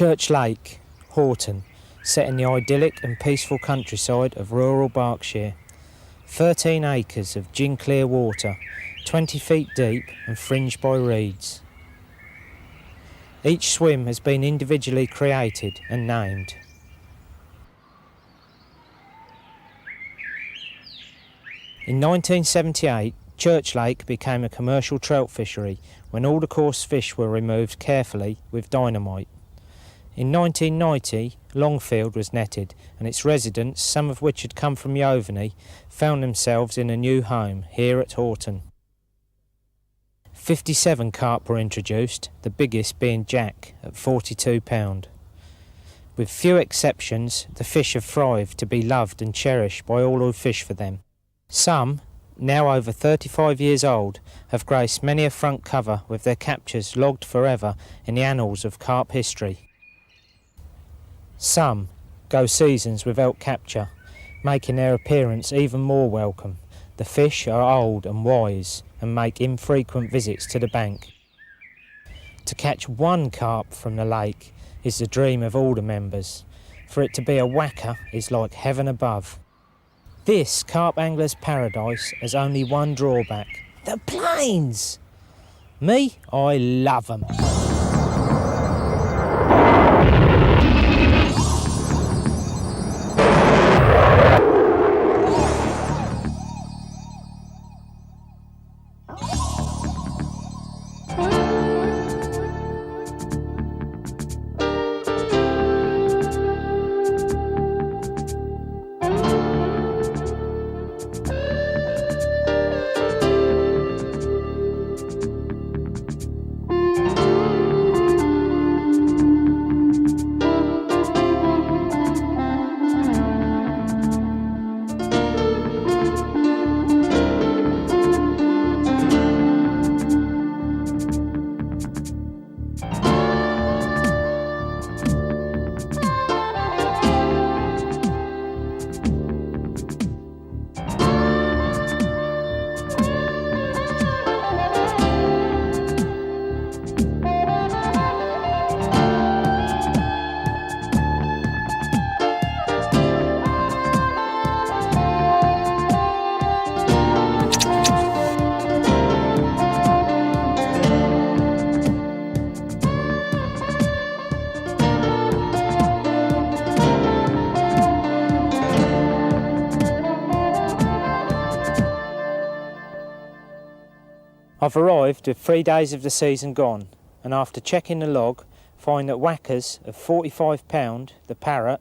Church Lake, Horton, set in the idyllic and peaceful countryside of rural Berkshire. 13 acres of gin-clear water, 20 feet deep and fringed by reeds. Each swim has been individually created and named. In 1978, Church Lake became a commercial trout fishery when all the coarse fish were removed carefully with dynamite. In 1990, Longfield was netted and its residents, some of which had come from Yeovany, found themselves in a new home here at Horton. 57 carp were introduced, the biggest being Jack at £42. With few exceptions, the fish have thrived to be loved and cherished by all who fish for them. Some, now over 35 years old, have graced many a front cover with their captures logged forever in the annals of carp history. Some go seasons without capture, making their appearance even more welcome. The fish are old and wise and make infrequent visits to the bank. To catch one carp from the lake is the dream of all the members. For it to be a whacker is like heaven above. This carp angler's paradise has only one drawback: the plains! Me, I love them. I've arrived with 3 days of the season gone, and after checking the log, find that whackers of £45 the parrot,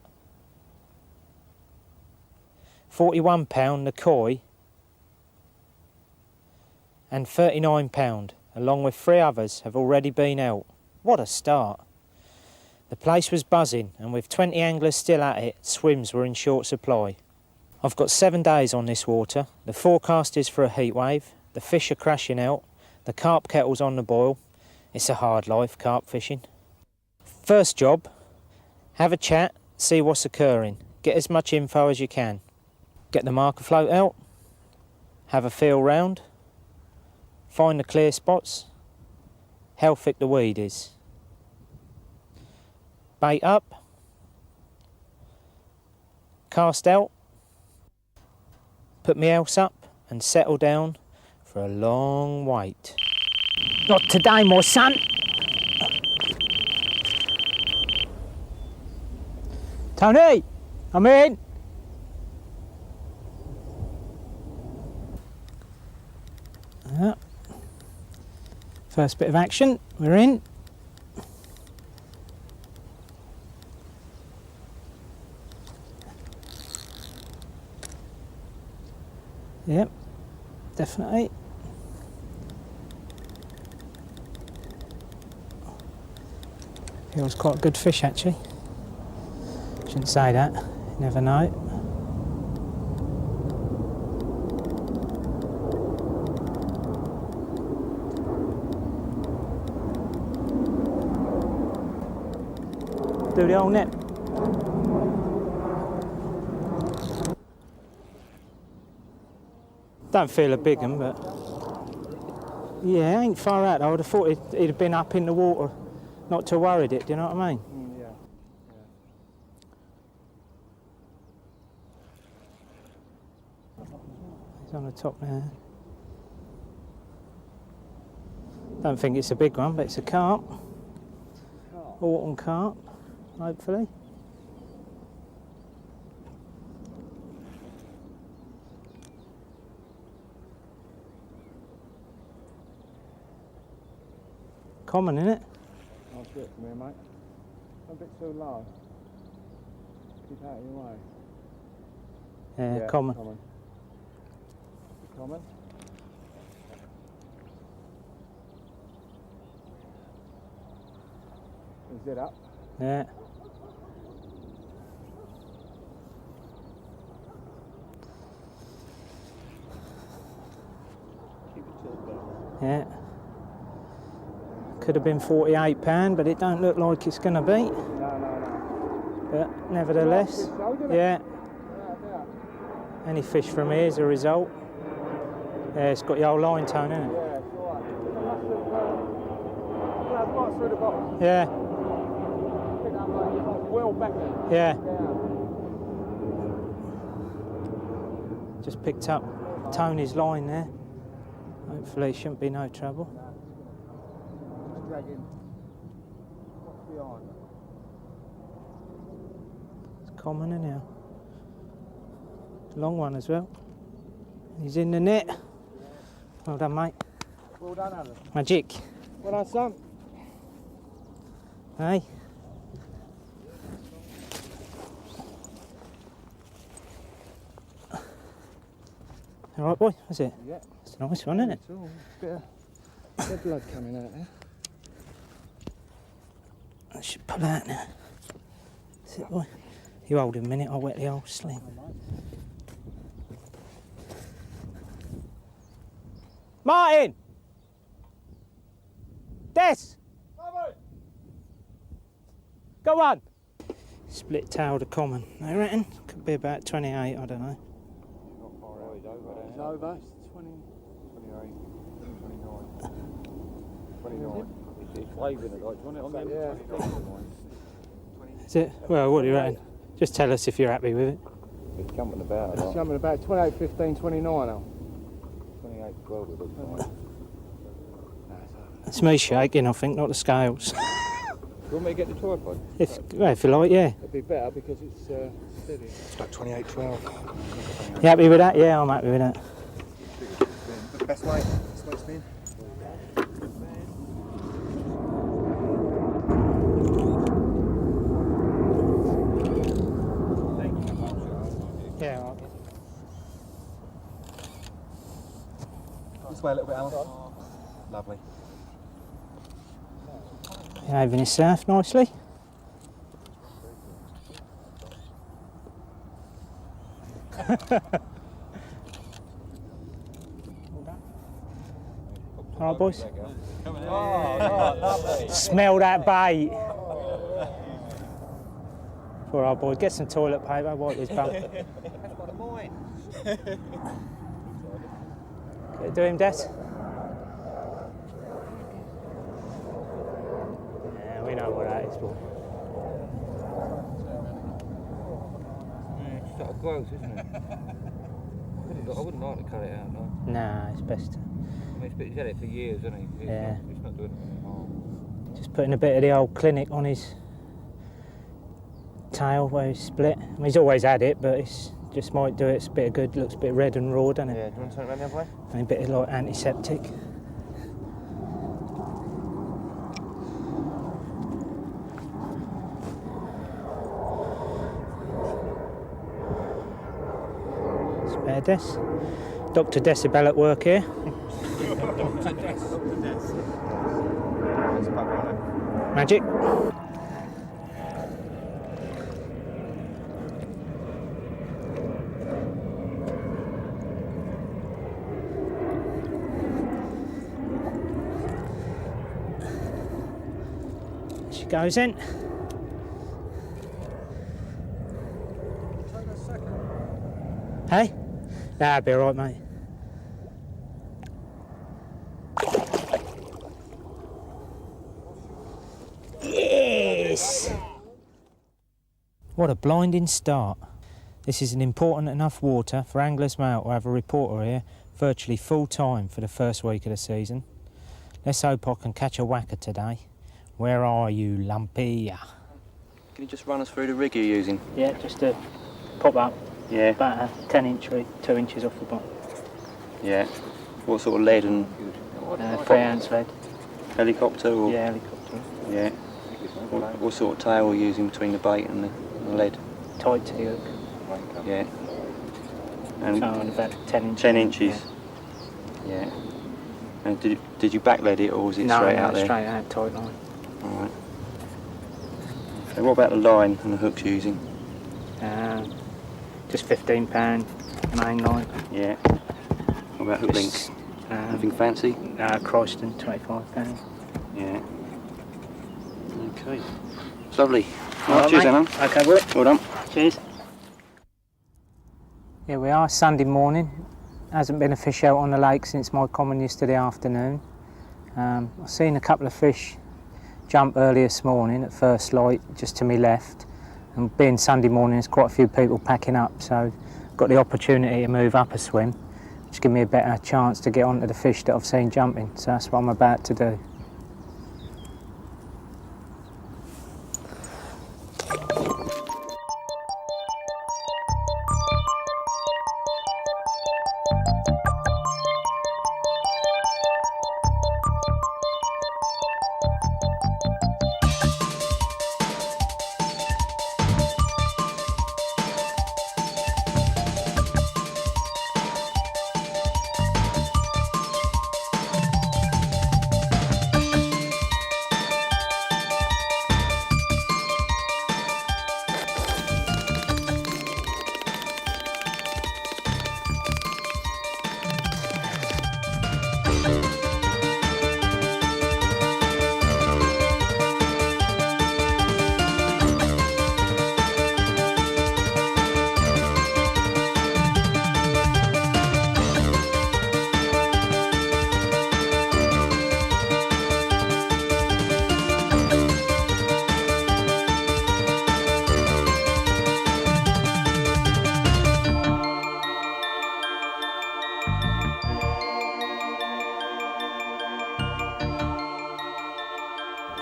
£41 the koi, and £39, along with 3 others, have already been out. What a start! The place was buzzing, and with 20 anglers still at it, swims were in short supply. I've got 7 days on this water. The forecast is for a heat wave. The fish are crashing out. The carp kettle's on the boil. It's a hard life, carp fishing. First job, have a chat, see what's occurring. Get as much info as you can. Get the marker float out. Have a feel round. Find the clear spots. How thick the weed is. Bait up. Cast out. Put my else up and settle down for a long wait. Not today, my son. Tony, I'm in. First bit of action, we're in. Yep, definitely. Feels quite a good fish actually. Shouldn't say that, you never know. Do the old net. Don't feel a big one, but yeah, ain't far out. I would have thought he'd have been up in the water, not to worried it. Do you know what I mean? Yeah. It's on the top there. Don't think it's a big one, but it's a carp. Horton carp, hopefully. Common, isn't it? Nice bit from here, mate. A bit too low. Keep out of your way. Yeah, common. Common. Is it up? Yeah. Keep it tilted back. Yeah. Could have been £48, but it don't look like it's going to be. No. But nevertheless, yeah. Any fish from here is a result. Yeah, it's got the old line tone, isn't it? Yeah, it's alright. Right through the bottom. Yeah. Pick up like well back there. Yeah. Just picked up Tony's line there. Hopefully, shouldn't be no trouble. Just dragging. What's behind? It's common anyhow. Long one as well. He's in the net. Well done, mate. Well done, Alan. Magic. Well done, son. Hey. All right, boy. That's it. Yeah. It's a nice one, isn't it? It's all bit of blood coming out there. I should pull out now. That's it, boy. You hold him a minute. I'll wet the old sling. Martin! Des! Go on! Split tail to common, I reckon. Could be about 28, I don't know. It's over. It's 20. 29. It's waving it, like, do you want it on the Yeah. Is it? Well, what do you reckon? Just tell us if you're happy with it. It's jumping about, It's jumping about 28, 15, 29 now. 28, 12 it looks like. It's me shaking, I think, not the scales. You want me to get the tripod? if you like, yeah. It'd be better because it's steady. It's like 28, 12. You happy with that? Yeah, I'm happy with that. Best way? Best way spin? Yeah, all right. This way a little bit, Alan. Lovely. Behaving yourself nicely. All right, boys. Oh, lovely. Smell that bait. Poor old boy. Get some toilet paper, wipe his bum. That's one of mine. Do him, Des. Yeah, we know what that is, boy. Yeah, it's sort of gross, isn't it? I wouldn't like to cut it out, no. Nah, it's best to I mean, he's had it for years, hasn't he? Yeah. It's not doing it anymore. just putting a bit of the old clinic on his tail where he's split. I mean, he's always had it, but it's just might do it. It's a bit of good. Looks a bit red and raw, doesn't it? Yeah, do you want to turn it around the other way? I mean, a bit of like antiseptic. Spare Des. Dr. Decibel at work here. Magic. She goes in. Hey? That'll be alright, mate. Yes! What a blinding start. This is an important enough water for anglers male to have a reporter here virtually full time for the first week of the season. Let's hope I can catch a whacker today. Where are you, Lumpy? Can you just run us through the rig you're using? Yeah, just to pop up. Yeah. About a 10-inch rig, 2 inches off the bottom. Yeah. What sort of lead and 3-ounce lead. helicopter or? Yeah, helicopter. Yeah. What sort of tail are you using between the bait and the lead? Tight T-hook. Yeah. And So on about 10 inches. 10 inches. Yeah. And did you back lead it or was it straight out there? No, straight out, tight line. Alright. So what about the line and the hooks you're using? Just £15 main line. Yeah. What about hook links? Anything fancy? Croyston, £25. Yeah. Okay. It's lovely. All right, Cheers, mate. Alan. Okay, well. Well done. Cheers. Here we are, Sunday morning. Hasn't been a fish out on the lake since my common yesterday afternoon. I've seen a couple of fish jump early this morning at first light, just to my left. And being Sunday morning, there's quite a few people packing up, so got the opportunity to move up a swim, which give me a better chance to get onto the fish that I've seen jumping. So that's what I'm about to do.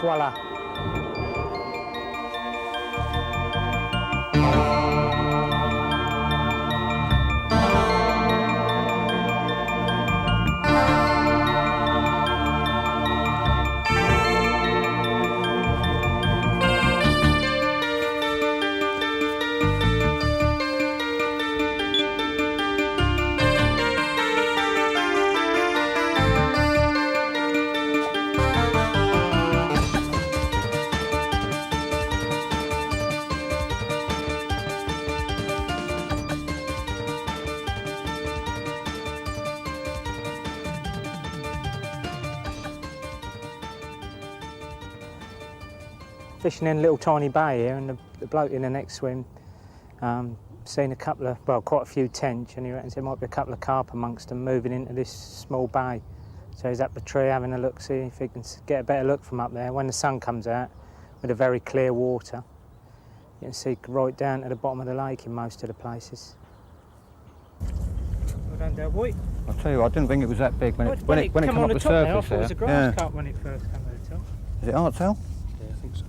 Voila. Fishing in a little tiny bay here, and the bloke in the next swim seen a couple of, well, quite a few tench, and he reckons there might be a couple of carp amongst them moving into this small bay. So he's up the tree having a look, see if he can get a better look from up there. When the sun comes out with a very clear water, you can see right down to the bottom of the lake in most of the places. Well done there, boy. I'll tell you, I didn't think it was that big when it came up the I surface thought it was a there. grass carp when it first came to the top. Is it artail? Yeah, I think so.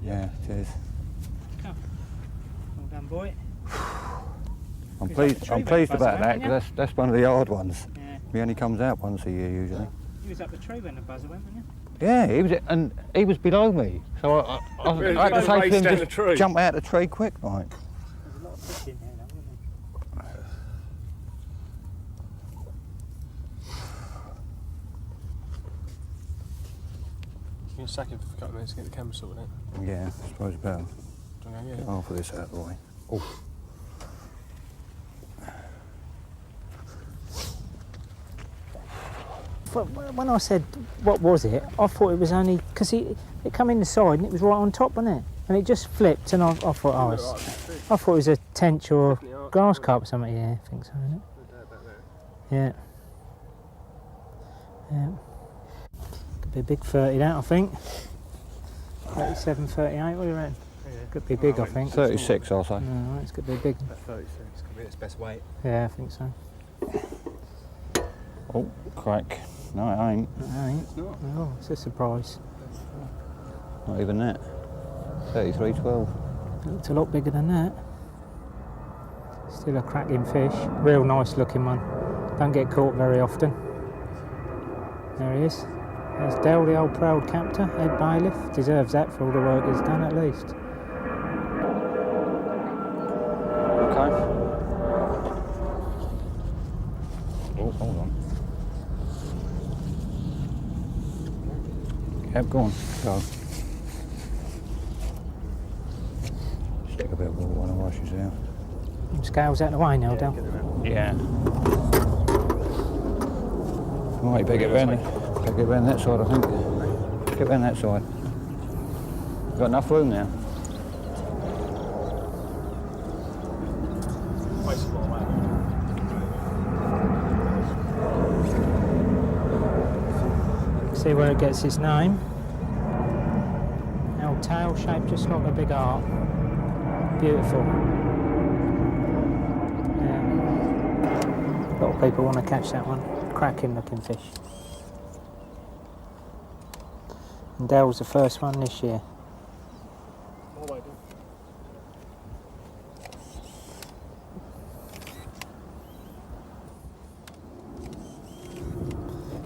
Yeah, it is. Well done, boy. I'm He's pleased. up the I'm tree pleased when the about buzzer that went, because that's one of the hard ones. Yeah. He only comes out once a year usually. He was up the tree when the buzzer went, wasn't Yeah, he was below me, so I had to say to him, just jump out the tree quick, like. he? There's a lot of fish in here, though, wasn't there? You can sack it for a couple of minutes to get the camera sorted out. Yeah, I suppose better. Do you want to go, Get yeah? half of this out of the way. Oh. When I said, what was it, I thought it was only, because it come in the side and it was right on top, wasn't it? And it just flipped and I thought, I thought it was a tench or grass carp or something. Yeah, I think so, isn't it? Yeah. Yeah. Could be a big 30 that, I think. 37, 38, what do you reckon? Could be big, I think. 36, I'll say. No, it's could be big. 36 could be its best weight. Yeah, I think so. Oh, crack. No, it ain't. It ain't. It's not. Oh, it's a surprise. Not even that. 33.12. It looked a lot bigger than that. Still a cracking fish. Real nice looking one. Don't get caught very often. There he is. There's Dale, the old proud captor, head bailiff. Deserves that for all the work he's done at least. Okay. Oh, hold on. Kept going. Go. Stick a bit of water when I wash his out. Scales out the way now, Dale. Yeah. Right, better get round that side, I think. Get round that side. Got enough room now. See where it gets its name. Our tail shaped just like a big heart. Beautiful. Yeah. A lot of people want to catch that one. Cracking looking fish. And Dale's the first one this year.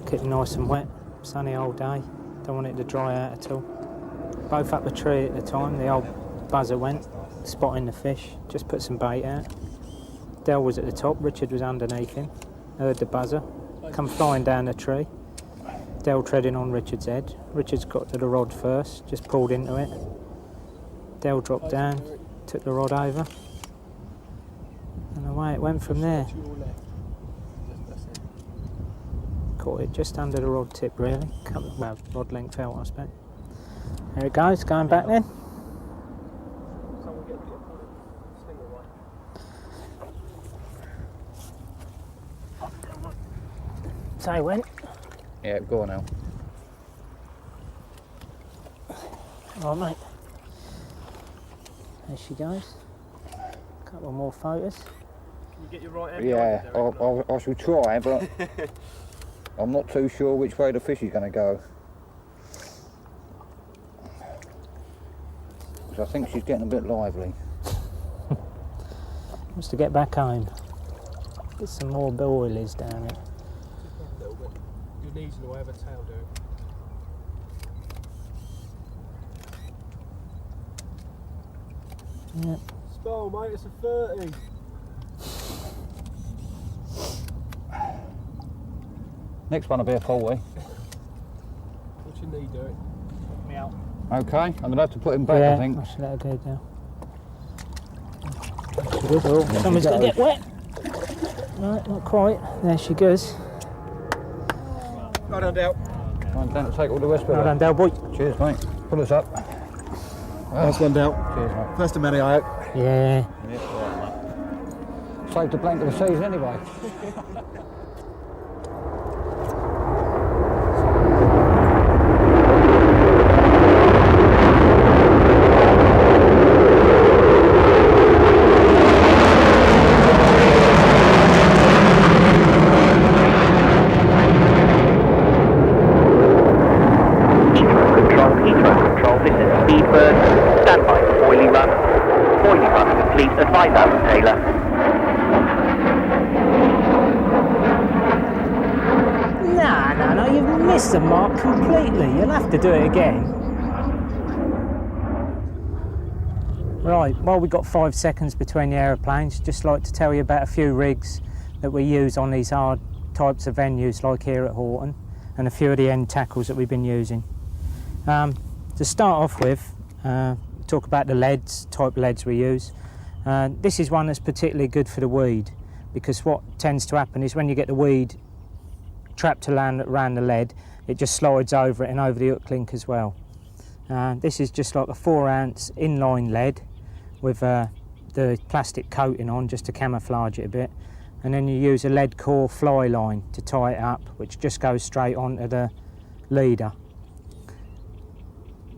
Keep it nice and wet, sunny all day. Don't want it to dry out at all. Both up the tree at the time, the old buzzer went, spotting the fish, just put some bait out. Dale was at the top, Richard was underneath him, heard the buzzer, come flying down the tree. Dale treading on Richard's head. Richard's got to the rod first, just pulled into it. Dale dropped down, took the rod over, and away it went from there. Caught it just under the rod tip, really. Well, rod length out, I suppose. There it goes, going back then. So it went. Yeah, go on now. All right, mate. There she goes. Couple more photos. Can you get your right hand? Yeah, I shall try, but I'm not too sure which way the fish is going to go. Because I think she's getting a bit lively. Wants to get back home. Get some more boilies down it. A little bit. Your knees in the way of a tail, do. Yeah. Spell, mate, it's a 30. Next one will be a 40. What's your knee doing? Me out. Okay, I'm going to have to put him back, Yeah, I think. I should let her go now. Oh, someone's going to get wet. No, not quite. There she goes. Right on, Dale. Right, Dan, take all the rest of it. Well done, Dale boy. Cheers, mate. Pull us up. Nice one, Dale. Cheers, mate. First of many, I hope. Yeah. Saved the blank of the season anyway. No, you've missed the mark completely. You'll have to do it again. Right, well, we've got 5 seconds between the aeroplanes. Just like to tell you about a few rigs that we use on these hard types of venues like here at Horton, and a few of the end tackles that we've been using. To start off with, talk about the leads, type leads we use. This is one that's particularly good for the weed, because what tends to happen is when you get the weed trapped around the lead, it just slides over it and over the hook link as well. This is just like a 4-ounce inline lead with the plastic coating on just to camouflage it a bit, and then you use a lead core fly line to tie it up, which just goes straight onto the leader.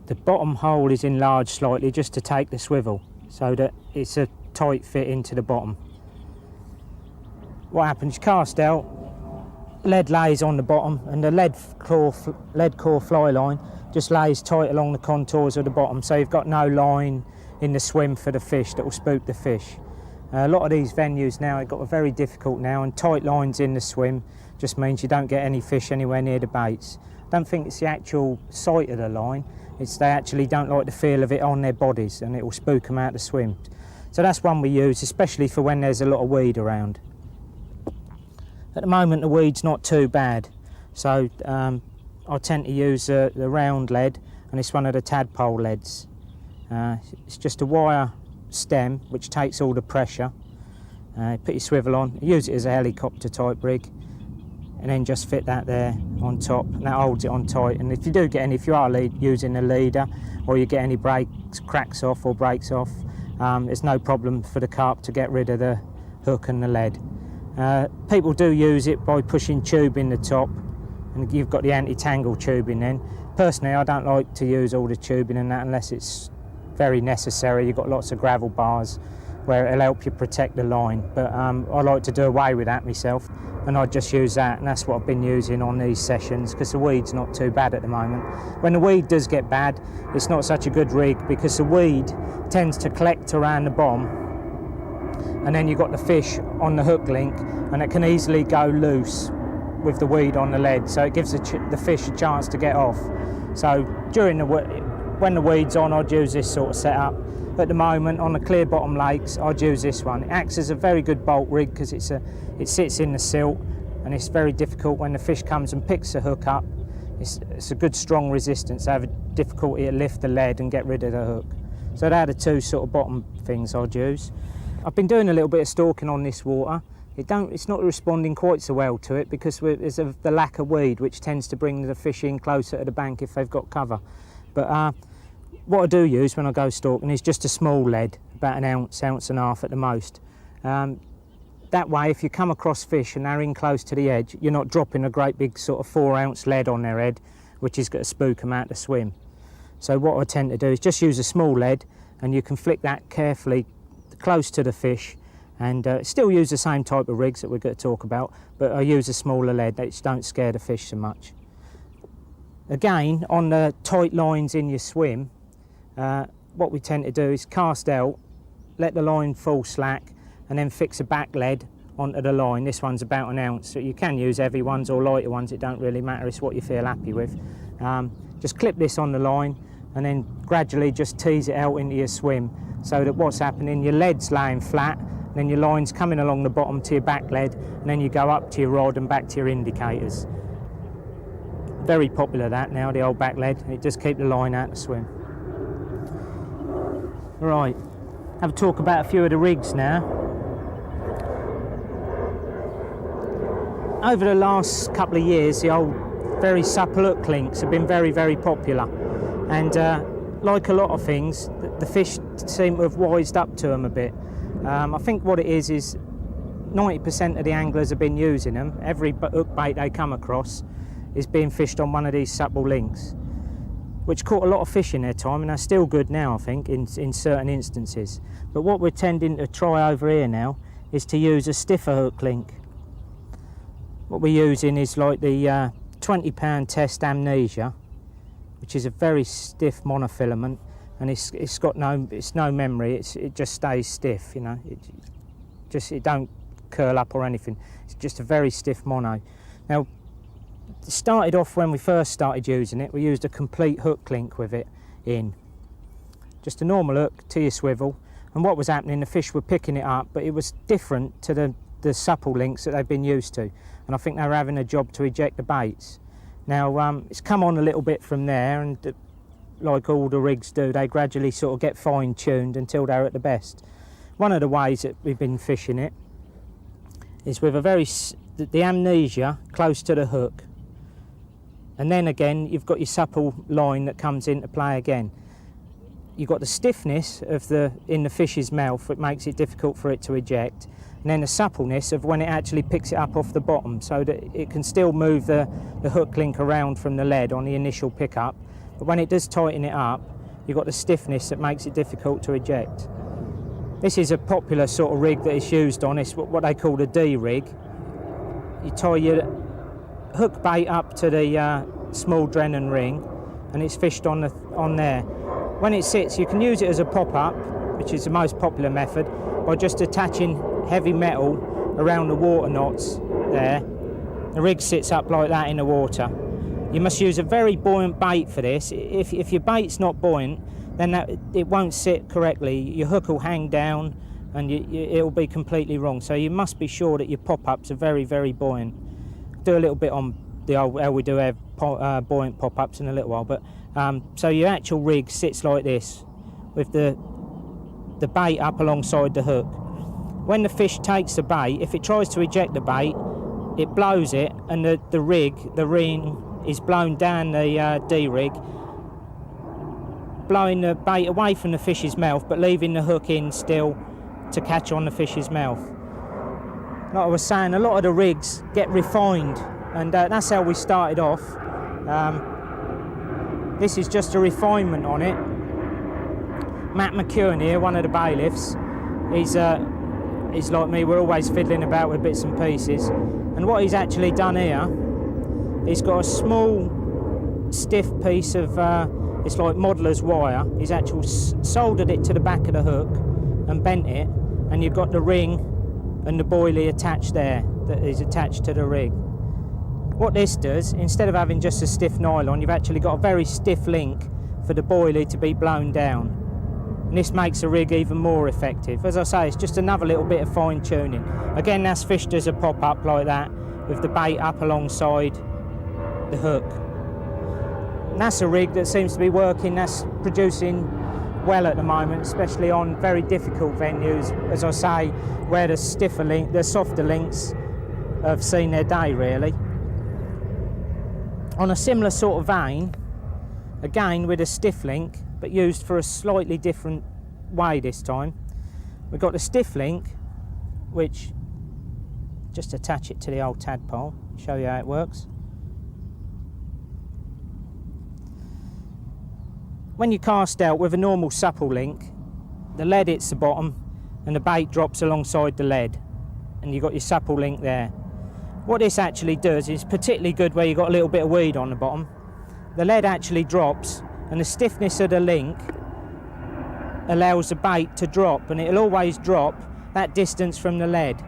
The bottom hole is enlarged slightly just to take the swivel, so that it's a tight fit into the bottom. What happens, cast out, lead lays on the bottom, and the lead core fly line just lays tight along the contours of the bottom, so you've got no line in the swim for the fish that will spook the fish. A lot of these venues now have got a very difficult now, and tight lines in the swim just means you don't get any fish anywhere near the baits. I don't think it's the actual sight of the line, it's they actually don't like the feel of it on their bodies, and it will spook them out the swim. So that's one we use, especially for when there's a lot of weed around. At the moment the weed's not too bad, so I tend to use the round lead, and it's one of the tadpole leads. It's just a wire stem which takes all the pressure. Put your swivel on, use it as a helicopter type rig, and then just fit that there on top, and that holds it on tight. And if you do get if you are using a leader, or you get any cracks off or breaks off, there's no problem for the carp to get rid of the hook and the lead. People do use it by pushing tube in the top, and you've got the anti-tangle tubing then. Personally, I don't like to use all the tubing and that unless it's very necessary. You've got lots of gravel bars where it'll help you protect the line, but I like to do away with that myself, and I just use that, and that's what I've been using on these sessions, because the weed's not too bad at the moment. When the weed does get bad, it's not such a good rig, because the weed tends to collect around the bottom, and then you've got the fish on the hook link, and it can easily go loose with the weed on the lead, so it gives the fish a chance to get off. So when the weed's on, I'd use this sort of setup. At the moment, on the clear bottom lakes, I'd use this one. It acts as a very good bolt rig because it sits in the silt, and it's very difficult when the fish comes and picks the hook up. It's a good strong resistance. They have a difficulty to lift the lead and get rid of the hook. So they're the two sort of bottom things I'd use. I've been doing a little bit of stalking on this water. It's not responding quite so well to it because there's the lack of weed, which tends to bring the fish in closer to the bank if they've got cover. But what I do use when I go stalking is just a small lead, about an ounce and a half at the most. That way, if you come across fish and they're in close to the edge, you're not dropping a great big sort of 4-ounce lead on their head, which is going to spook them out to swim. So what I tend to do is just use a small lead, and you can flick that carefully close to the fish, and still use the same type of rigs that we're going to talk about, but I use a smaller lead that don't scare the fish so much. Again, on the tight lines in your swim, what we tend to do is cast out, let the line fall slack, and then fix a back lead onto the line. This one's about an ounce, so you can use heavy ones or lighter ones, it don't really matter, it's what you feel happy with. Just clip this on the line and then gradually just tease it out into your swim, so that what's happening, your lead's laying flat, and then your line's coming along the bottom to your back lead, and then you go up to your rod and back to your indicators. Very popular that now, the old back lead, it just keeps the line out to swim. Right, have a talk about a few of the rigs now. Over the last couple of years, the old very supple hook links have been very, very popular, and like a lot of things, the fish seem to have wised up to them a bit. I think what it is 90% of the anglers have been using them. Every hook bait they come across is being fished on one of these supple links, which caught a lot of fish in their time, and they're still good now, I think, in certain instances. But what we're tending to try over here now is to use a stiffer hook link. What we're using is like the 20-pound test Amnesia, which is a very stiff monofilament, and it's no memory. It just stays stiff, you know. It don't curl up or anything. It's just a very stiff mono. Now, it started off when we first started using it. We used a complete hook link with it in, just a normal hook to your swivel. And what was happening? The fish were picking it up, but it was different to the supple links that they've been used to. And I think they were having a job to eject the baits. Now, it's come on a little bit from there, and like all the rigs do, they gradually sort of get fine-tuned until they're at the best. One of the ways that we've been fishing it is with the Amnesia close to the hook, and then again you've got your supple line that comes into play again. You've got the stiffness in the fish's mouth, which makes it difficult for it to eject, and then the suppleness of when it actually picks it up off the bottom, so that it can still move the hook link around from the lead on the initial pickup, but when it does tighten it up, you've got the stiffness that makes it difficult to eject. This is a popular sort of rig that is used on. It's what they call the D rig. You tie your hook bait up to the small Drennan ring, and it's fished on there. When it sits, you can use it as a pop-up, which is the most popular method, by just attaching heavy metal around the water knots there. The rig sits up like that in the water. You must use a very buoyant bait for this. If your bait's not buoyant, then it won't sit correctly. Your hook will hang down and it'll be completely wrong. So you must be sure that your pop-ups are very, very buoyant. Do a little bit on the old, how we do have buoyant pop-ups in a little while. But so your actual rig sits like this, with the bait up alongside the hook. When the fish takes the bait, if it tries to eject the bait, it blows it, and the ring is blown down the D-rig, blowing the bait away from the fish's mouth, but leaving the hook in still to catch on the fish's mouth. Like I was saying, a lot of the rigs get refined, and that's how we started off. This is just a refinement on it. Matt McEwen here, one of the bailiffs, he's like me, we're always fiddling about with bits and pieces. And what he's actually done here, he's got a small stiff piece of, it's like modeller's wire. He's actually soldered it to the back of the hook and bent it, and you've got the ring and the boilie attached there that is attached to the rig. What this does, instead of having just a stiff nylon, you've actually got a very stiff link for the boilie to be blown down. And this makes the rig even more effective. As I say, it's just another little bit of fine tuning. Again, that's fished as a pop-up like that, with the bait up alongside the hook. And that's a rig that seems to be working, that's producing well at the moment, especially on very difficult venues, as I say, where the softer links have seen their day, really. On a similar sort of vein, again with a stiff link, but used for a slightly different way this time. We've got the stiff link, which, just attach it to the old tadpole, show you how it works. When you cast out with a normal supple link, the lead hits the bottom and the bait drops alongside the lead, and you've got your supple link there. What this actually does is particularly good where you've got a little bit of weed on the bottom. The lead actually drops, and the stiffness of the link allows the bait to drop, and it'll always drop that distance from the lead,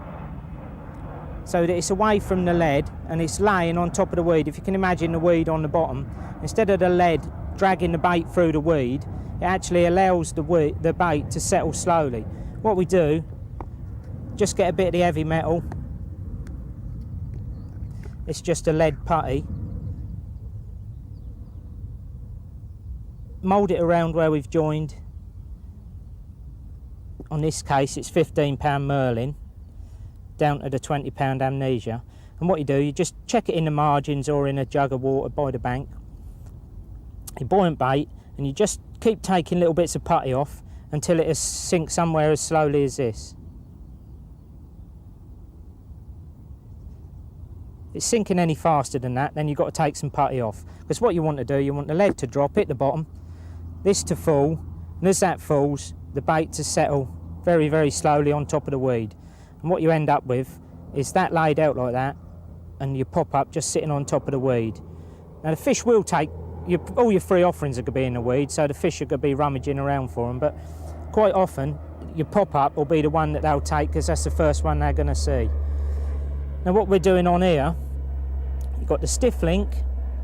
so that it's away from the lead and it's laying on top of the weed. If you can imagine the weed on the bottom, instead of the lead dragging the bait through the weed, it actually allows the bait to settle slowly. What we do, just get a bit of the heavy metal, it's just a lead putty, mould it around where we've joined. On this case it's £15 Merlin down to the £20 Amnesia, and what you do, you just check it in the margins or in a jug of water by the bank, your buoyant bait, and you just keep taking little bits of putty off until it sinks somewhere as slowly as this. If it's sinking any faster than that, then you've got to take some putty off, because what you want to do, you want the lead to drop, hit the bottom, this to fall, and as that falls, the bait to settle very, very slowly on top of the weed. And what you end up with is that laid out like that, and your pop-up just sitting on top of the weed. Now the fish will take, all your free offerings are going to be in the weed, so the fish are going to be rummaging around for them, but quite often your pop-up will be the one that they'll take, because that's the first one they're going to see. Now what we're doing on here, you've got the stiff link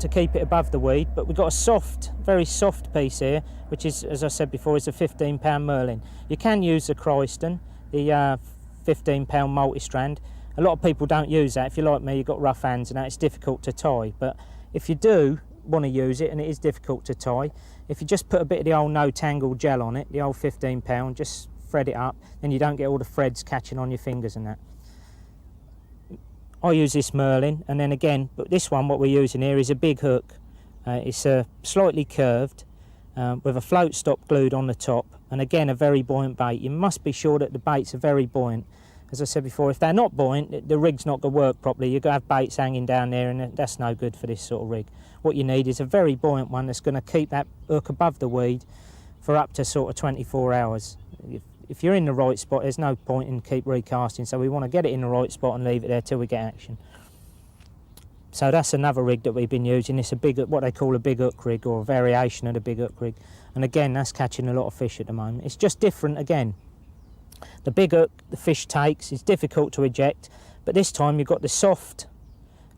to keep it above the weed, but we've got a soft, very soft piece here, which is, as I said before, is a £15 Merlin. You can use the Croyston, the £15 multi-strand. A lot of people don't use that. If you're like me, you've got rough hands and that, it's difficult to tie. But if you do want to use it, and it is difficult to tie, if you just put a bit of the old no tangle gel on it, the old £15, just thread it up, then you don't get all the threads catching on your fingers and that. I use this Merlin, and then again, but this one, what we're using here is a big hook. It's slightly curved, with a float stop glued on the top, and again a very buoyant bait. You must be sure that the baits are very buoyant. as I said before, if they're not buoyant, the rig's not going to work properly. You're going to have baits hanging down there, and that's no good for this sort of rig. What you need is a very buoyant one that's going to keep that hook above the weed for up to sort of 24 hours. If you're in the right spot, there's no point in keep recasting, so we want to get it in the right spot and leave it there till we get action. So that's another rig that we've been using. It's a big, what they call a big hook rig, or a variation of the big hook rig. And again, that's catching a lot of fish at the moment. It's just different again. The big hook the fish takes is difficult to eject, but this time you've got the soft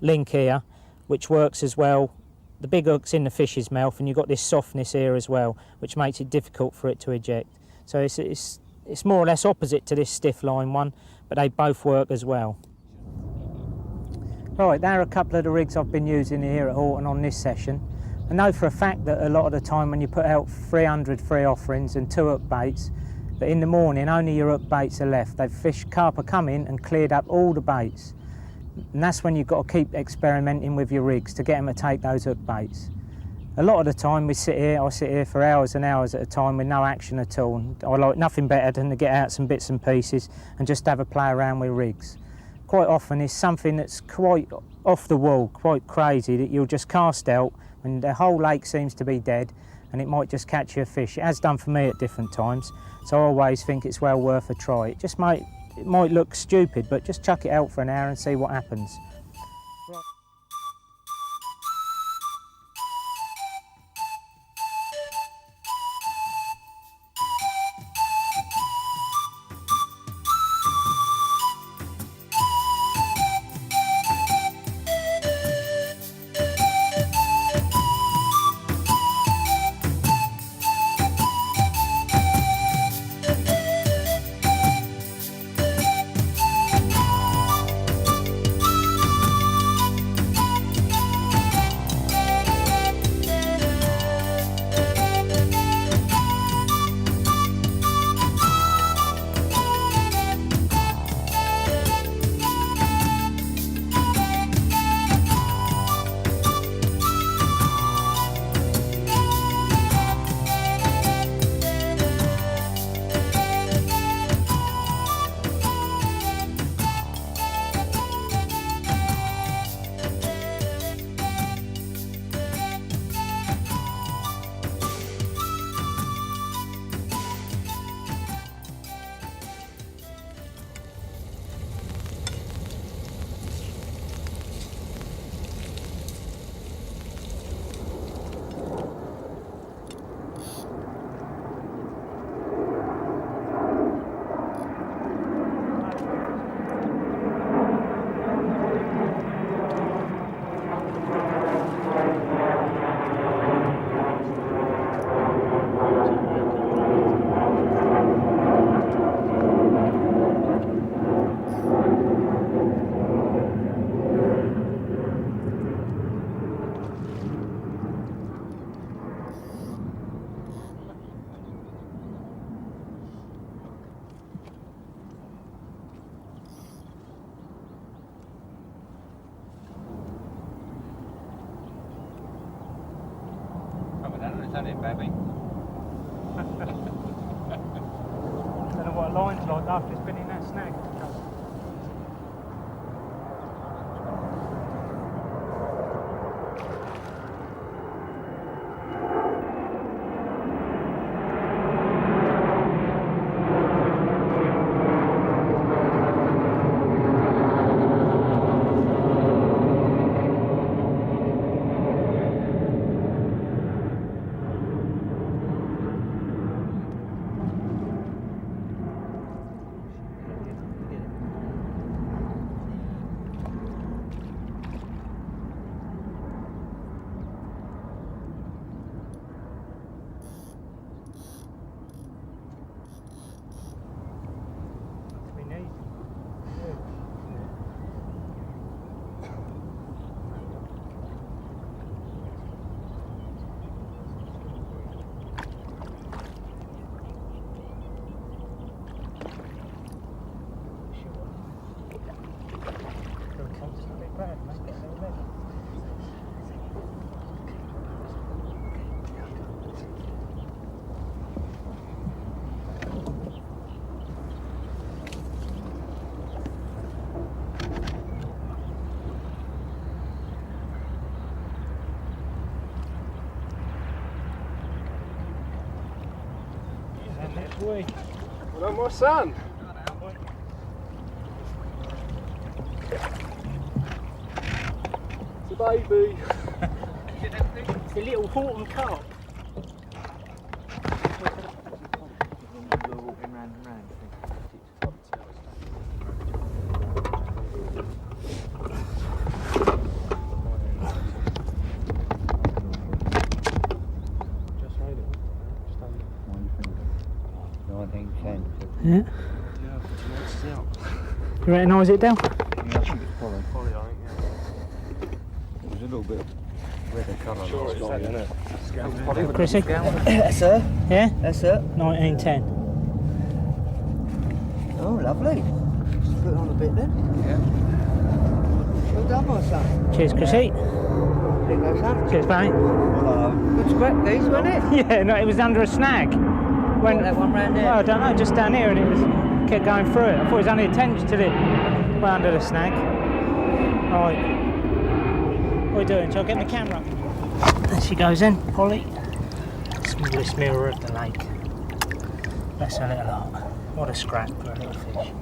link here, which works as well. The big hook's in the fish's mouth, and you've got this softness here as well, which makes it difficult for it to eject. So it's more or less opposite to this stiff line one, but they both work as well. Right, there are a couple of the rigs I've been using here at Horton on this session. I know for a fact that a lot of the time when you put out 300 free offerings and 2 hook baits, that in the morning only your hook baits are left. CARP have come in and cleared up all the baits. And that's when you've got to keep experimenting with your rigs to get them to take those hook baits. A lot of the time I sit here for hours and hours at a time with no action at all. And I like nothing better than to get out some bits and pieces and just have a play around with rigs. Quite often it's something that's quite off the wall, quite crazy, that you'll just cast out when the whole lake seems to be dead, and it might just catch you a fish. It has done for me at different times, so I always think it's well worth a try. It might look stupid, but just chuck it out for an hour and see what happens. Isn't it, baby? Don't know what a line's like after it's been in that snag. Well done, my son. It's a baby. The little Horton carp. Yeah. You reckon I was it down? Yeah, I think it's Polly. Polly, I think, yeah. It was a little bit redder colour. Sure, it's that, isn't it? Chrissy? That's her. Yeah? That's her. 1910. Oh, lovely. Just put it on a bit then. Yeah. Well done, my son. Cheers, Chrissy. There you go, son. Cheers, mate. Good scrap these, wasn't it? Yeah, no, it was under a snag. What, that one round there? Well, I don't know, just down here, and it was kept going through it. I thought it was only a tench till it went under the snag. Right. What are we doing? Shall I get my camera? There she goes in, Polly. Smallest mirror of the lake. Bless her little heart. What a scrap for a little fish.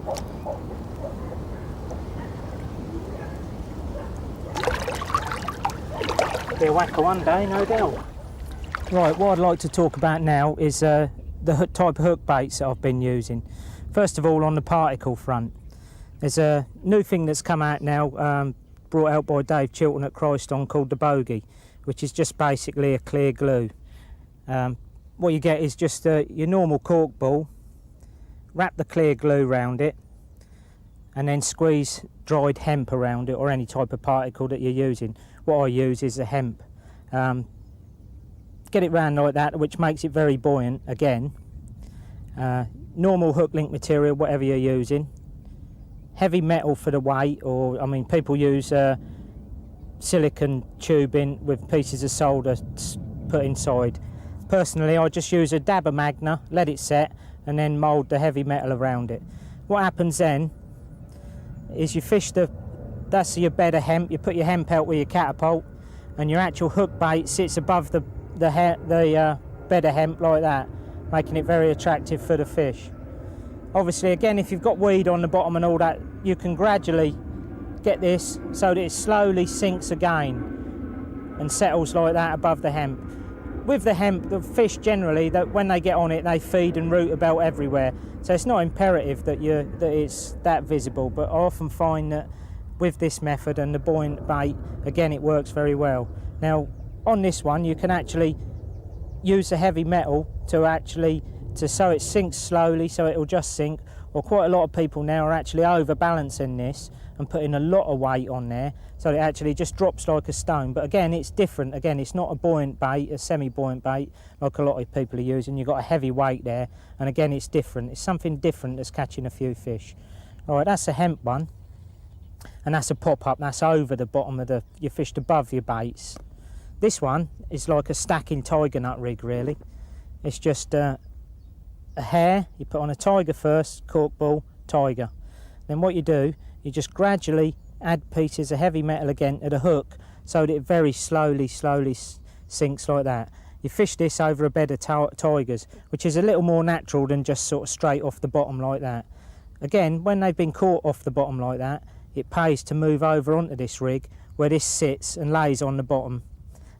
Be a whacker one day, no doubt. Right, what I'd like to talk about now is the type of hook baits that I've been using. First of all, on the particle front, there's a new thing that's come out now, brought out by Dave Chilton at Christon, called the Bogey, which is just basically a clear glue. What you get is just your normal cork ball, wrap the clear glue around it, and then squeeze dried hemp around it, or any type of particle that you're using. What I use is the hemp. Get it round like that, which makes it very buoyant again. Normal hook link material, whatever you're using. Heavy metal for the weight, or I mean, people use silicon tubing with pieces of solder put inside. Personally, I just use a dab of Magna, let it set, and then mould the heavy metal around it. What happens then is you fish that's your bed of hemp. You put your hemp out with your catapult, and your actual hook bait sits above the bed of hemp like that, making it very attractive for the fish. Obviously, again, if you've got weed on the bottom and all that, you can gradually get this so that it slowly sinks again and settles like that above the hemp. With the hemp, the fish generally, that when they get on it, they feed and root about everywhere. So it's not imperative that it's that visible, but I often find that with this method and the buoyant bait, again, it works very well. Now, on this one, you can actually use the heavy metal so it sinks slowly, so it'll just sink. Or quite a lot of people now are actually overbalancing this and putting a lot of weight on there, so it actually just drops like a stone. But again, it's different. Again, it's not a buoyant bait, a semi-buoyant bait, like a lot of people are using. You've got a heavy weight there, and again, it's different. It's something different that's catching a few fish. All right, that's a hemp one, and that's a pop-up. That's over the bottom of you fished above your baits. This one is like a stacking tiger nut rig, really. It's just a hair. You put on a tiger first, cork ball, tiger. Then what you do, you just gradually add pieces of heavy metal again to the hook, so that it very slowly sinks like that. You fish this over a bed of tigers, which is a little more natural than just sort of straight off the bottom like that. Again, when they've been caught off the bottom like that, it pays to move over onto this rig where this sits and lays on the bottom.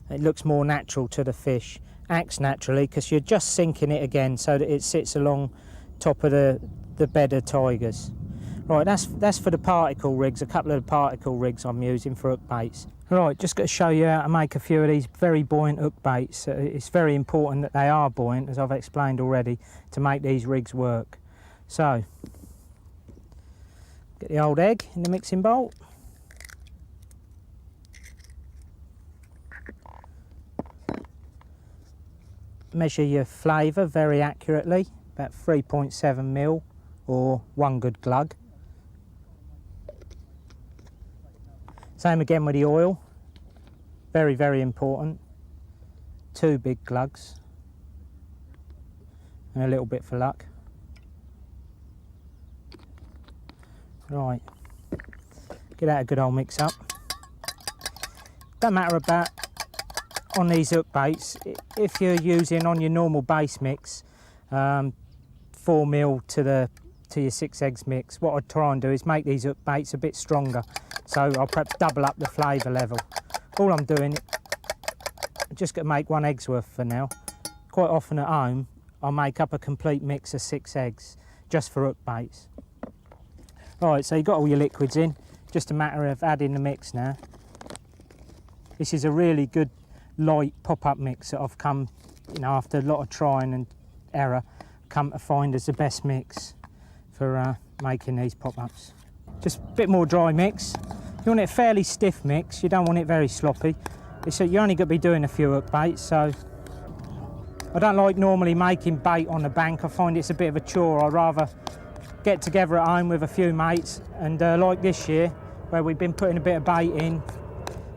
It looks more natural to the fish, acts naturally, because you're just sinking it again so that it sits along top of the bed of tigers. Right, that's for the particle rigs, a couple of the particle rigs I'm using for hook baits. Right, just got to show you how to make a few of these very buoyant hook baits. It's very important that they are buoyant, as I've explained already, to make these rigs work. So, get the old egg in the mixing bowl. Measure your flavour very accurately, about 3.7 mil or one good glug. Same again with the oil, very, very important. 2 big glugs and a little bit for luck. Right, get that a good old mix up. Don't matter about on these hook baits, if you're using on your normal base mix, 4 mil to your 6 eggs mix. What I'd try and do is make these hook baits a bit stronger, so I'll perhaps double up the flavour level. All I'm doing, I'm just going to make 1 egg's worth for now. Quite often at home I'll make up a complete mix of 6 eggs just for hook baits. Right, so you've got all your liquids in, just a matter of adding the mix now. This is a really good light pop-up mix that I've come, after a lot of trying and error, come to find as the best mix for making these pop-ups. Just a bit more dry mix. You want it a fairly stiff mix, you don't want it very sloppy. You're only going to be doing a few hook baits, so I don't like normally making bait on the bank. I find it's a bit of a chore. I'd rather get together at home with a few mates, and like this year, where we've been putting a bit of bait in,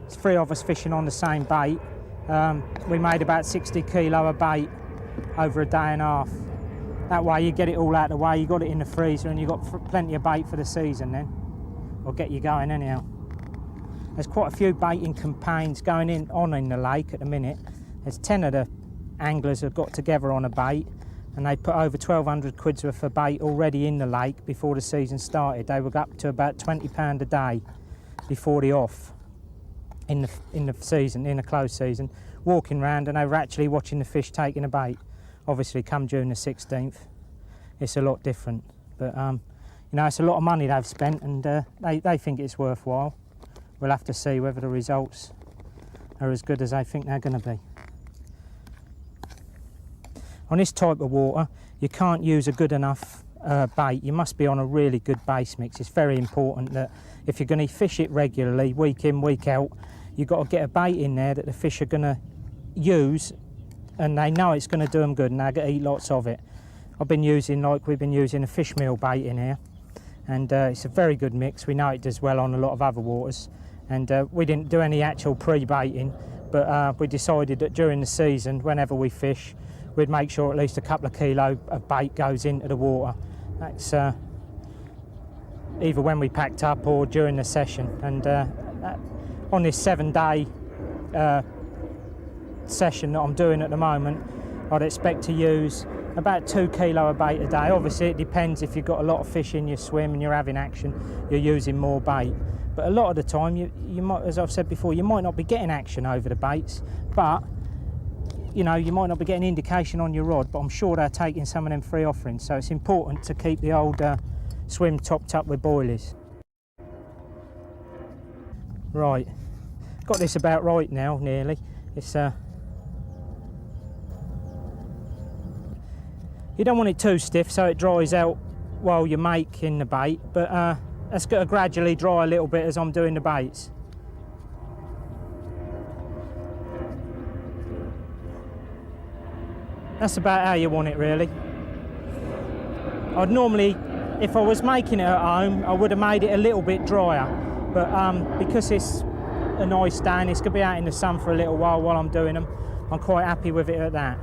it's 3 of us fishing on the same bait. We made about 60 kilo of bait over a day and a half. That way you get it all out of the way, you got it in the freezer, and you've got plenty of bait for the season then. Or get you going anyhow. There's quite a few baiting campaigns going on in the lake at the minute. There's 10 of the anglers have got together on a bait, and they put over 1,200 quid's worth of bait already in the lake before the season started. They were up to about £20 a day before the off in the season, in the closed season, walking around, and they were actually watching the fish taking a bait. Obviously come June the 16th it's a lot different, but it's a lot of money they've spent, and they think it's worthwhile. We'll have to see whether the results are as good as they think they're going to be. On this type of water, you can't use a good enough bait. You must be on a really good base mix. It's very important that if you're going to fish it regularly, week in, week out, you've got to get a bait in there that the fish are going to use, and they know it's going to do them good, and they're going to eat lots of it. We've been using a fish meal bait in here, and it's a very good mix. We know it does well on a lot of other waters, and we didn't do any actual pre-baiting, but we decided that during the season, whenever we fish, we'd make sure at least a couple of kilo of bait goes into the water. That's either when we packed up or during the session. And on this 7-day session that I'm doing at the moment, I'd expect to use about 2 kilo of bait a day. Obviously it depends. If you've got a lot of fish in your swim and you're having action, you're using more bait. But a lot of the time, you might, as I've said before, you might not be getting action over the baits, but you might not be getting indication on your rod, but I'm sure they're taking some of them free offerings. So it's important to keep the old swim topped up with boilies. Right, got this about right now, nearly. It's you don't want it too stiff so it dries out while you're making the bait, but it's got to gradually dry a little bit as I'm doing the baits. That's about how you want it, really. I'd normally, if I was making it at home, I would have made it a little bit drier, but because it's a nice day and it's going to be out in the sun for a little while I'm doing them, I'm quite happy with it at that.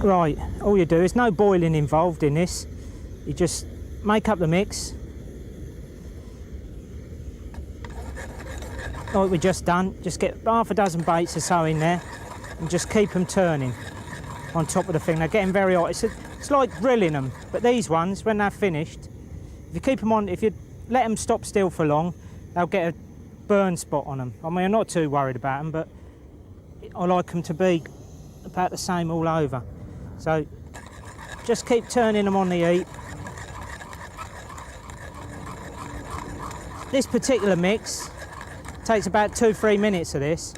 Right, all you do is no boiling involved in this. You just make up the mix, like we just done. Just get half a dozen baits or so in there and just keep them turning on top of the thing. They're getting very hot. It's like grilling them, but these ones, when they're finished, if you keep them on, if you let them stop still for long, they'll get a burn spot on them. I mean, I'm not too worried about them, but I like them to be about the same all over. So just keep turning them on the heat. This particular mix takes about 2-3 minutes of this.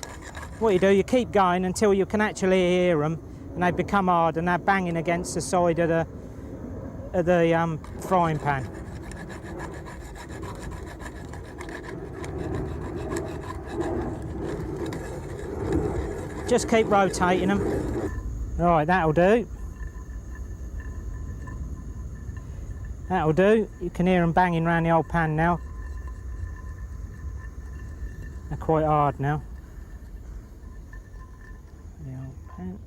What you do, you keep going until you can actually hear them and they become hard and they're banging against the side of the frying pan. Just keep rotating them. Right, that'll do. That'll do. You can hear them banging around the old pan now. They're quite hard now. The old pan.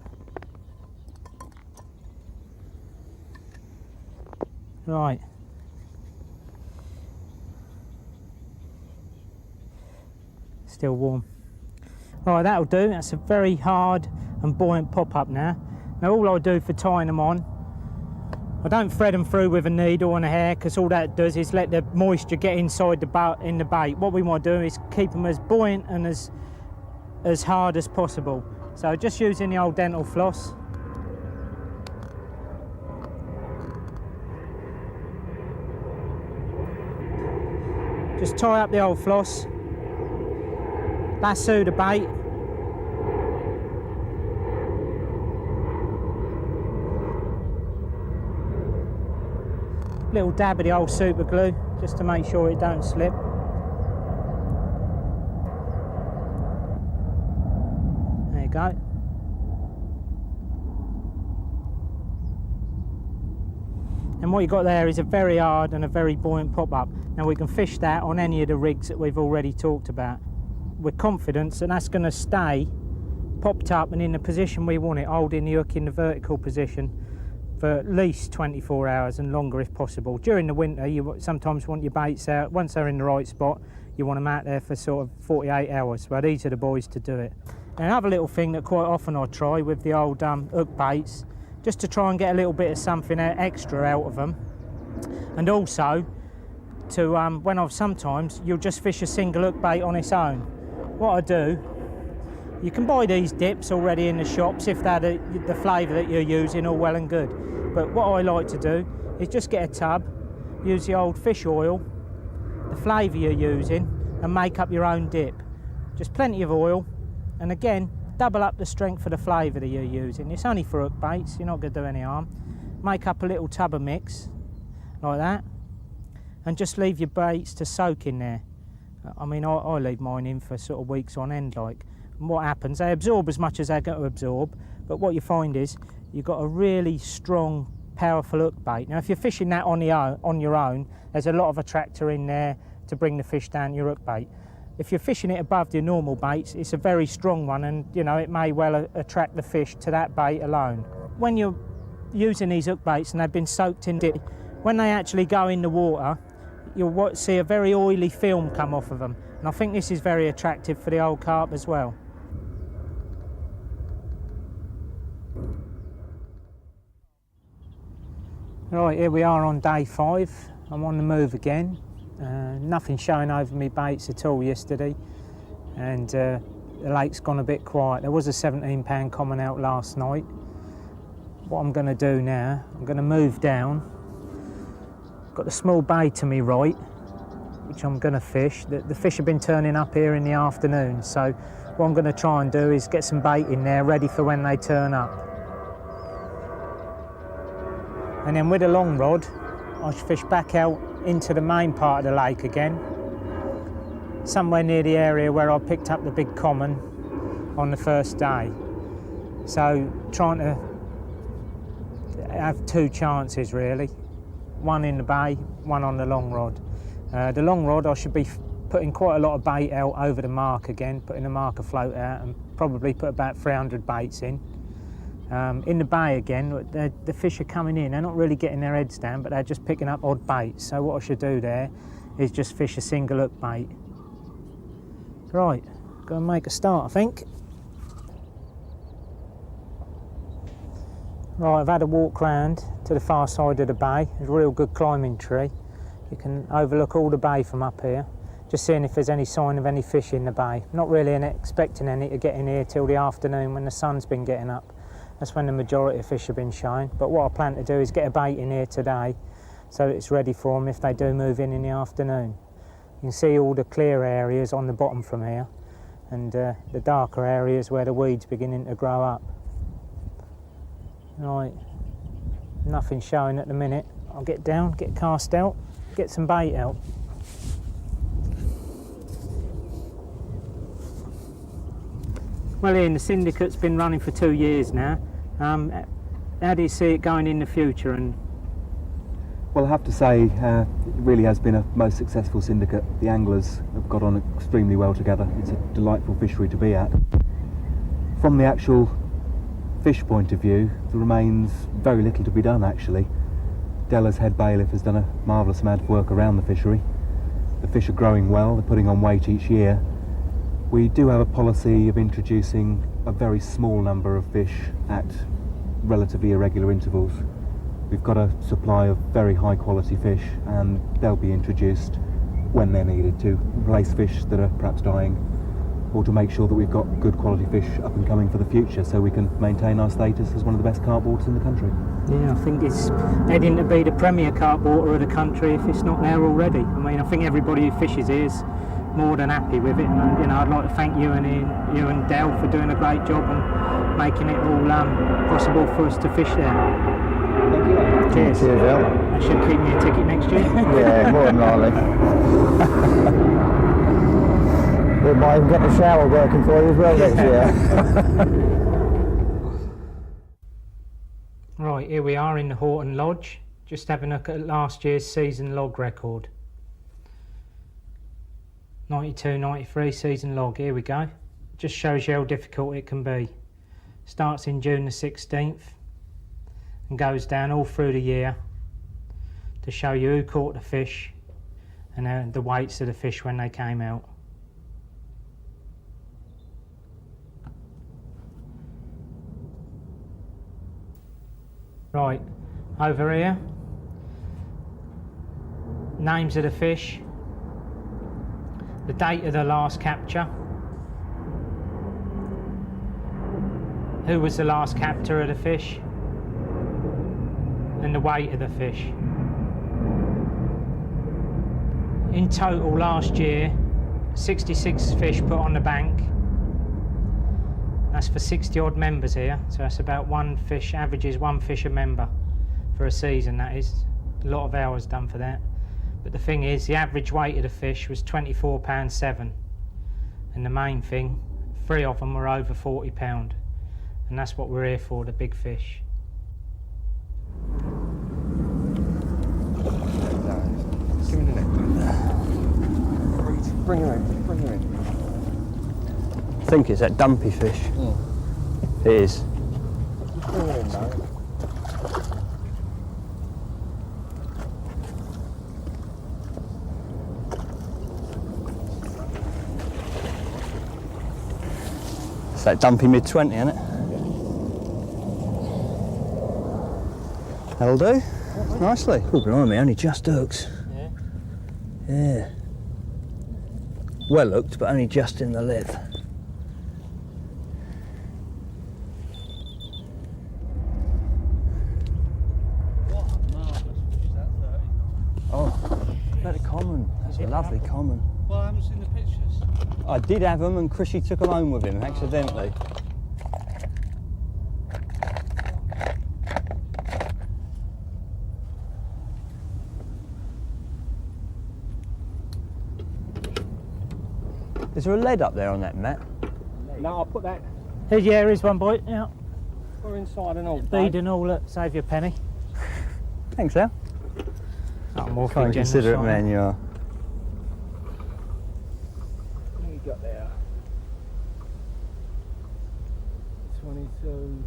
Right. Still warm. Right, that'll do. That's a very hard and buoyant pop-up now. Now all I do for tying them on, I don't thread them through with a needle and a hair, because all that does is let the moisture get inside in the bait. What we want to do is keep them as buoyant and as hard as possible. So just using the old dental floss. Just tie up the old floss, lasso the bait. Little dab of the old super glue just to make sure it don't slip. There you go. And what you've got there is a very hard and a very buoyant pop-up. Now we can fish that on any of the rigs that we've already talked about. We're confident that that's going to stay popped up and in the position we want it, holding the hook in the vertical position for at least 24 hours and longer if possible. During the winter you sometimes want your baits out, once they're in the right spot you want them out there for sort of 48 hours, but these are the boys to do it. And another little thing that quite often I try with the old hook baits, just to try and get a little bit of something extra out of them, and also to sometimes you'll just fish a single hook bait on its own. What I do, you can buy these dips already in the shops if they're the flavour that you're using, all well and good. But what I like to do is just get a tub, use the old fish oil, the flavour you're using, and make up your own dip. Just plenty of oil, and again, double up the strength of the flavour that you're using. It's only for hook baits, you're not going to do any harm. Make up a little tub of mix, like that, and just leave your baits to soak in there. I mean, I leave mine in for sort of weeks on end, like. And what happens, they absorb as much as they're going to absorb, but what you find is you've got a really strong, powerful hook bait. Now, if you're fishing that on your own, there's a lot of attractor in there to bring the fish down your hook bait. If you're fishing it above your normal baits, it's a very strong one, and you know it may well attract the fish to that bait alone. When you're using these hook baits and they've been soaked in dip, when they actually go in the water, you'll see a very oily film come off of them, and I think this is very attractive for the old carp as well. Right, here we are on day 5. I'm on the move again. Nothing showing over me baits at all yesterday, and the lake's gone a bit quiet. There was a 17-pound common out last night. What I'm going to do now, I'm going to move down. Got the small bay to me right, which I'm going to fish. The fish have been turning up here in the afternoon, so what I'm going to try and do is get some bait in there ready for when they turn up. And then with a long rod, I should fish back out into the main part of the lake again, somewhere near the area where I picked up the big common on the first day. So trying to have 2 chances really, one in the bay, one on the long rod. The long rod I should be putting quite a lot of bait out over the mark again, putting the marker float out and probably put about 300 baits in. In the bay again, the fish are coming in, they're not really getting their heads down, but they're just picking up odd baits. So what I should do there is just fish a single hook bait. Right, go and make a start, I think. Right, I've had a walk round to the far side of the bay. There's a real good climbing tree. You can overlook all the bay from up here. Just seeing if there's any sign of any fish in the bay. Not really expecting any to get in here till the afternoon when the sun's been getting up. That's when the majority of fish have been showing. But what I plan to do is get a bait in here today so that it's ready for them if they do move in the afternoon. You can see all the clear areas on the bottom from here, and the darker areas where the weeds beginning to grow up. Right, nothing showing at the minute. I'll get down, get cast out, get some bait out. Well, Ian, the syndicate's been running for 2 years now. How do you see it going in the future? And well, I have to say, it really has been a most successful syndicate. The anglers have got on extremely well together. It's a delightful fishery to be at. From the actual fish point of view, there remains very little to be done, actually. Della's head bailiff has done a marvellous amount of work around the fishery. The fish are growing well, they're putting on weight each year. We do have a policy of introducing a very small number of fish at relatively irregular intervals. We've got a supply of very high quality fish, and they'll be introduced when they're needed to replace fish that are perhaps dying, or to make sure that we've got good quality fish up and coming for the future, so we can maintain our status as one of the best carp waters in the country. Yeah, I think it's heading to be the premier carp water of the country if it's not there already. I mean, I think everybody who fishes here is more than happy with it, and you know, I'd like to thank you and Del for doing a great job and making it all possible for us to fish there. Thank you. Cheers. Cheers, Al. That should keep me a ticket next year. Yeah, more than likely. We might even get the shower working for you as well next year. Right, here we are in the Horton Lodge, just having a look at last year's season log record. 92-93 season log, here we go. Just shows you how difficult it can be. Starts in June the 16th and goes down all through the year to show you who caught the fish and the weights of the fish when they came out. Right, over here, names of the fish, the date of the last capture, who was the last captor of the fish, and the weight of the fish. In total last year, 66 fish put on the bank. That's for 60 odd members here, so that's about one fish, averages one fish a member for a season, that is. A lot of hours done for that. But the thing is, the average weight of the fish was £24.7, and the main thing, 3 of them were over £40, and that's what we're here for, the big fish. Give me the neck. Bring her in, bring her in. I think it's that dumpy fish. It is. Bring her in, mate. It's that dumpy mid-20, isn't it? That'll do. Nicely. Oh, blimey, only just hooks. Yeah. Yeah. Well hooked, but only just in the lip. Oh, very common. That's a lovely common. Well, I haven't seen the pictures. I did have them, and Chrissy took them home with him accidentally. Is there a lead up there on that mat? No, I'll put that. Yeah, here's one, boy. Yeah. We're inside and all. Bead and all, save you a penny. Thanks, Al. I'm more Quite considerate man you are. What have you got there? 22.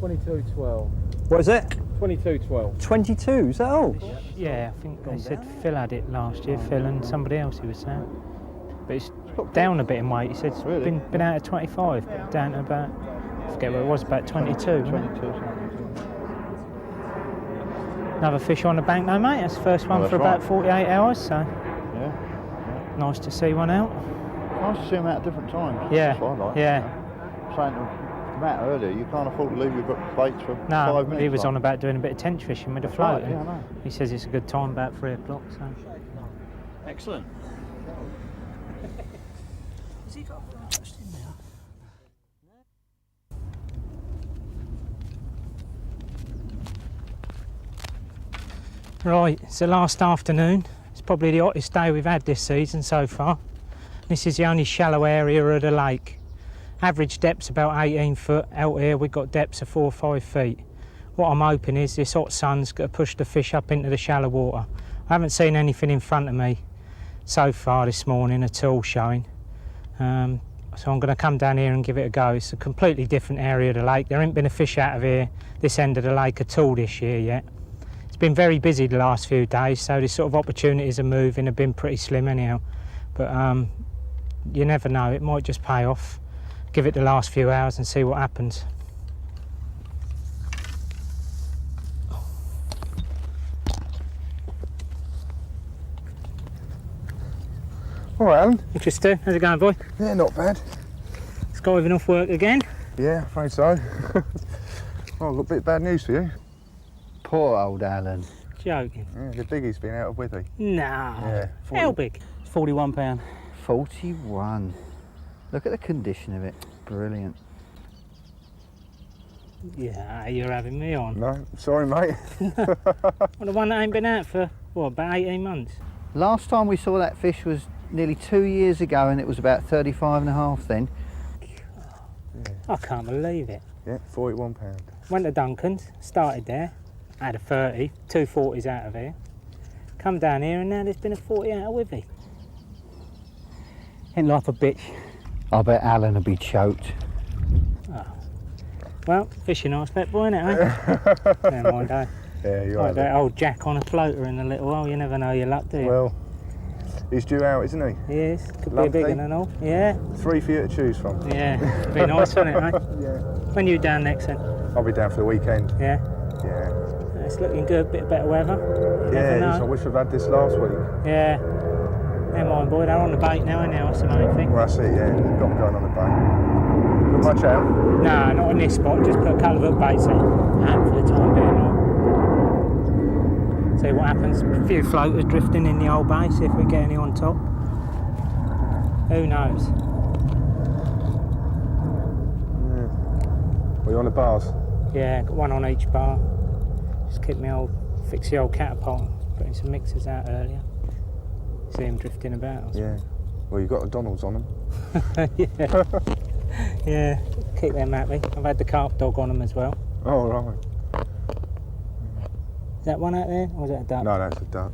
22.12. What is it? 22.12. 22, is that all? Yeah, I think they said Phil had it last year, Phil and somebody else he was saying. But it's down a bit in weight, he said it's been out of 25, but down to about, I forget what it was, about 22. 22. Another fish on the bank though, mate. That's the first one for about 48 hours, so Yeah. nice to see one out. Nice to see them out at different times. Yeah, That's what I like. yeah. Saying to Matt earlier, you can't afford to leave your baits for No, 5 minutes. he was like. on about doing a bit of tench fishing with a That's float. right, yeah, I know. He says it's a good time, about 3 o'clock, so. Excellent. Has he got a just in there? Right, it's the last afternoon. It's probably the hottest day we've had this season so far. This is the only shallow area of the lake. Average depth's about 18 foot. Out here we've got depths of 4 or 5 feet. What I'm hoping is this hot sun's going to push the fish up into the shallow water. I haven't seen anything in front of me so far this morning at all showing. So I'm going to come down here and give it a go. It's a completely different area of the lake. There ain't been a fish out of here, this end of the lake at all this year yet. It's been very busy the last few days, so the sort of opportunities of moving have been pretty slim anyhow. But you never know, it might just pay off. Give it the last few hours and see what happens. All right, Alan. Interesting. How's it going, boy? Yeah, not bad. Skiving off work again? Yeah, afraid so. Oh, I've got a bit of bad news for you. Poor old Alan. Joking. Yeah, the biggie's been out of withy. No. Yeah. How big? £41. 41. Look at the condition of it. Brilliant. Yeah, you're having me on. No, sorry, mate. Well, the one that ain't been out for, what, about 18 months? Last time we saw that fish was nearly 2 years ago, and it was about 35.5 then. I can't believe it. Yeah, £41. Went to Duncan's, started there, had a 30, 2 40s out of here. Come down here and now there's been a 40 out of Withy. Ain't life a bitch? I bet Alan will be choked. Oh. Well, fishing I expect, boy, innit, eh? Never mind, eh? Yeah, you're Like right. that old Jack on a floater in a little while, you never know your luck, do you? Well, he's due out, isn't he? He is, could Lovely. be a big one and all. Yeah, 3 for you to choose from. yeah, be nice, wouldn't it, eh? Yeah. When you down next then? I'll be down for the weekend. Yeah, Yeah. it's looking good, bit better weather. You Yeah, never it is. I know. wish we'd had this last week. Yeah. Never mind, boy, they're on the bait now, ain't they? That's the main thing. Well, that's it, yeah. We've got them going on the boat. Put much out? No, not in this spot, just put a couple of baits out for the time being. See what happens. A few floaters drifting in the old bay, see if we get any on top. Who knows? Are you on the bars? Yeah, got one on each bar. Just fix the old catapult. Putting some mixers out earlier. See them drifting about. Yeah. Well, you've got the Donalds on them. Yeah. Yeah, keep them at me. I've had the carp dog on them as well. Oh, right. Is that one out there, or is that a duck? No, that's a duck.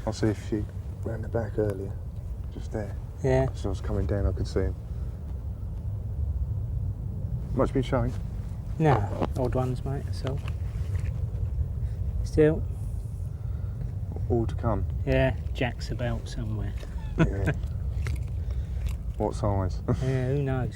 I'll see if she ran the back earlier. Just there. Yeah. As I was coming down, I could see him. Much been showing? No, odd ones, mate, that's all. Still, All to come. yeah, Jack's about somewhere. Yeah. What size? Yeah, who knows?